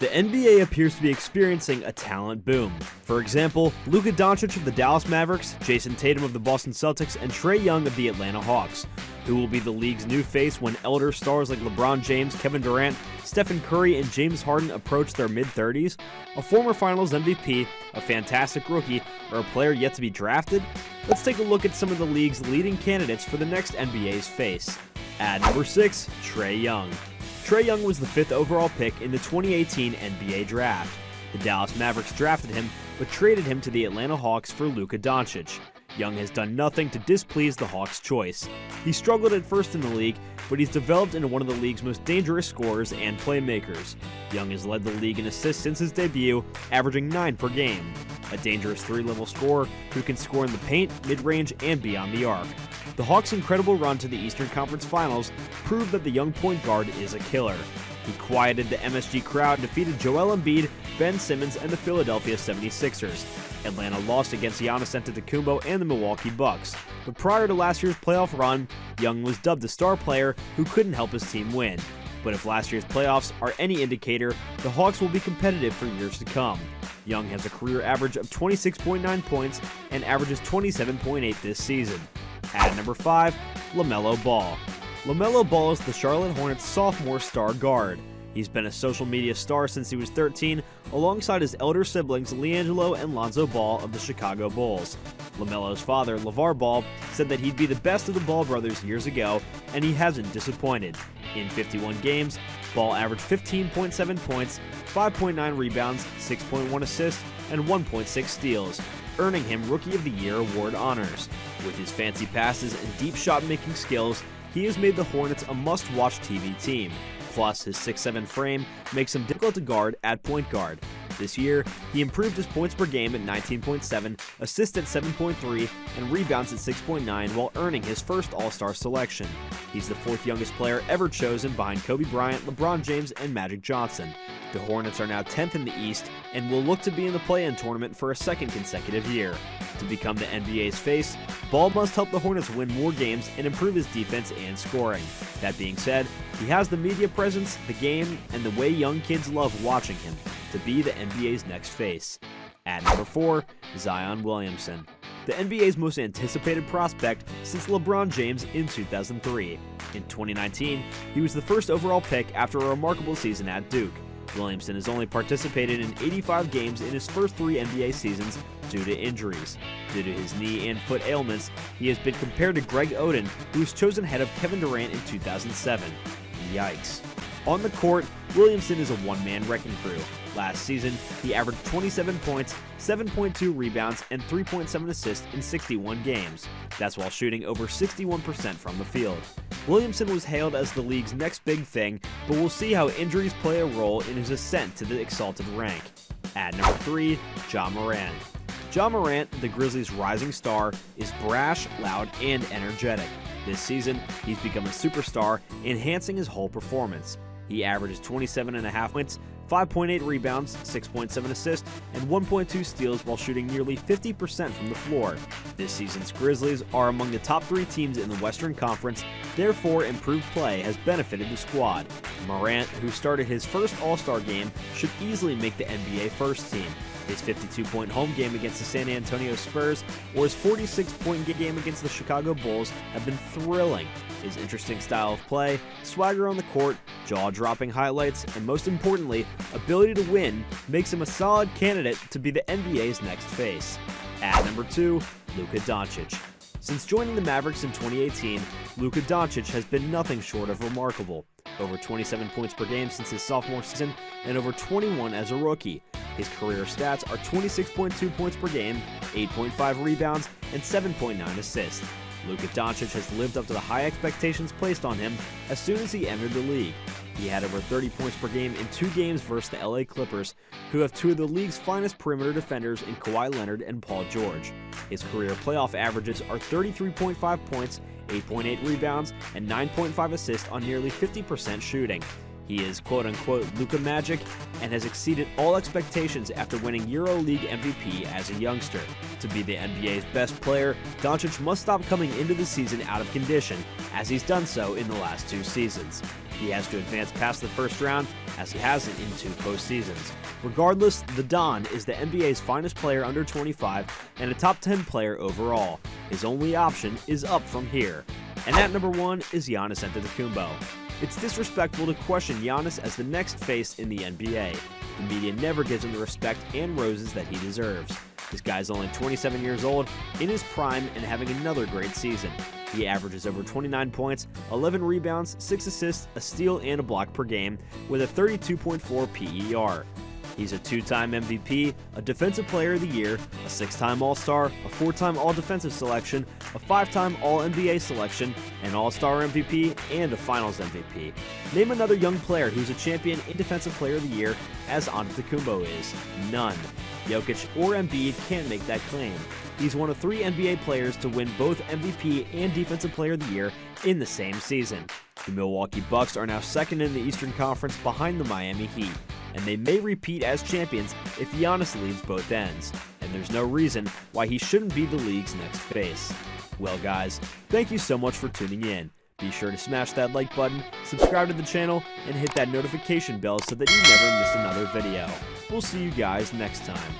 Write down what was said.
The NBA appears to be experiencing a talent boom. For example, Luka Doncic of the Dallas Mavericks, Jason Tatum of the Boston Celtics, and Trae Young of the Atlanta Hawks, who will be the league's new face when elder stars like LeBron James, Kevin Durant, Stephen Curry, and James Harden approach their mid-30s, a former Finals MVP, a fantastic rookie, or a player yet to be drafted. Let's take a look at some of the league's leading candidates for the next NBA's face. At number 6, Trae Young. Trae Young was the 5th overall pick in the 2018 NBA Draft. The Dallas Mavericks drafted him, but traded him to the Atlanta Hawks for Luka Doncic. Young has done nothing to displease the Hawks' choice. He struggled at first in the league, but he's developed into one of the league's most dangerous scorers and playmakers. Young has led the league in assists since his debut, averaging 9 per game. A dangerous 3-level scorer who can score in the paint, mid-range, and beyond the arc. The Hawks' incredible run to the Eastern Conference Finals proved that the young point guard is a killer. He quieted the MSG crowd and defeated Joel Embiid, Ben Simmons, and the Philadelphia 76ers. Atlanta lost against Giannis Antetokounmpo and the Milwaukee Bucks. But prior to last year's playoff run, Young was dubbed the star player who couldn't help his team win. But if last year's playoffs are any indicator, the Hawks will be competitive for years to come. Young has a career average of 26.9 points and averages 27.8 this season. At number 5, LaMelo Ball. LaMelo Ball is the Charlotte Hornets' sophomore star guard. He's been a social media star since he was 13, alongside his elder siblings LiAngelo and Lonzo Ball of the Chicago Bulls. LaMelo's father, LeVar Ball, said that he'd be the best of the Ball brothers years ago, and he hasn't disappointed. In 51 games, Ball averaged 15.7 points, 5.9 rebounds, 6.1 assists, and 1.6 steals, earning him Rookie of the Year award honors. With his fancy passes and deep shot-making skills, he has made the Hornets a must-watch TV team. Plus, his 6'7" frame makes him difficult to guard at point guard. This year, he improved his points per game at 19.7, assists at 7.3, and rebounds at 6.9 while earning his first All-Star selection. He's the 4th youngest player ever chosen behind Kobe Bryant, LeBron James, and Magic Johnson. The Hornets are now 10th in the East and will look to be in the play-in tournament for a second consecutive year. To become the NBA's face, Ball must help the Hornets win more games and improve his defense and scoring. That being said, he has the media presence, the game, and the way young kids love watching him to be the NBA's next face. At number 4, Zion Williamson. The NBA's most anticipated prospect since LeBron James in 2003. In 2019, he was the 1st overall pick after a remarkable season at Duke. Williamson has only participated in 85 games in his first 3 NBA seasons due to injuries. Due to his knee and foot ailments, he has been compared to Greg Oden, who was chosen ahead of Kevin Durant in 2007. Yikes. On the court, Williamson is a one-man wrecking crew. Last season, he averaged 27 points, 7.2 rebounds, and 3.7 assists in 61 games. That's while shooting over 61% from the field. Williamson was hailed as the league's next big thing, but we'll see how injuries play a role in his ascent to the exalted rank. At number 3, Ja Morant. Ja Morant, the Grizzlies' rising star, is brash, loud, and energetic. This season, he's become a superstar, enhancing his whole performance. He averages 27.5 points, 5.8 rebounds, 6.7 assists, and 1.2 steals while shooting nearly 50% from the floor. This season's Grizzlies are among the top 3 teams in the Western Conference, therefore improved play has benefited the squad. Morant, who started his first All-Star game, should easily make the NBA first team. His 52-point home game against the San Antonio Spurs or his 46-point game against the Chicago Bulls have been thrilling. His interesting style of play, swagger on the court, jaw-dropping highlights, and most importantly, ability to win makes him a solid candidate to be the NBA's next face. At number 2, Luka Doncic. Since joining the Mavericks in 2018, Luka Doncic has been nothing short of remarkable. Over 27 points per game since his sophomore season and over 21 as a rookie. His career stats are 26.2 points per game, 8.5 rebounds, and 7.9 assists. Luka Doncic has lived up to the high expectations placed on him as soon as he entered the league. He had over 30 points per game in 2 games versus the LA Clippers, who have 2 of the league's finest perimeter defenders in Kawhi Leonard and Paul George. His career playoff averages are 33.5 points, 8.8 rebounds, and 9.5 assists on nearly 50% shooting. He is quote-unquote Luka Magic and has exceeded all expectations after winning EuroLeague MVP as a youngster. To be the NBA's best player, Doncic must stop coming into the season out of condition, as he's done so in the last 2 seasons. He has to advance past the first round, as he hasn't in 2 postseasons. Regardless, the Don is the NBA's finest player under 25 and a top 10 player overall. His only option is up from here. And at number 1 is Giannis Antetokounmpo. It's disrespectful to question Giannis as the next face in the NBA. The media never gives him the respect and roses that he deserves. This guy's only 27 years old, in his prime, and having another great season. He averages over 29 points, 11 rebounds, 6 assists, a steal, and a block per game, with a 32.4 PER. He's a 2-time MVP, a Defensive Player of the Year, a 6-time All-Star, a 4-time All-Defensive Selection, a 5-time All-NBA Selection, an All-Star MVP, and a Finals MVP. Name another young player who's a champion in Defensive Player of the Year as Antetokounmpo is. None. Jokic or Embiid can't make that claim. He's one of 3 NBA players to win both MVP and Defensive Player of the Year in the same season. The Milwaukee Bucks are now second in the Eastern Conference behind the Miami Heat, and they may repeat as champions if Giannis leads both ends, and there's no reason why he shouldn't be the league's next face. Well guys, thank you so much for tuning in. Be sure to smash that like button, subscribe to the channel, and hit that notification bell so that you never miss another video. We'll see you guys next time.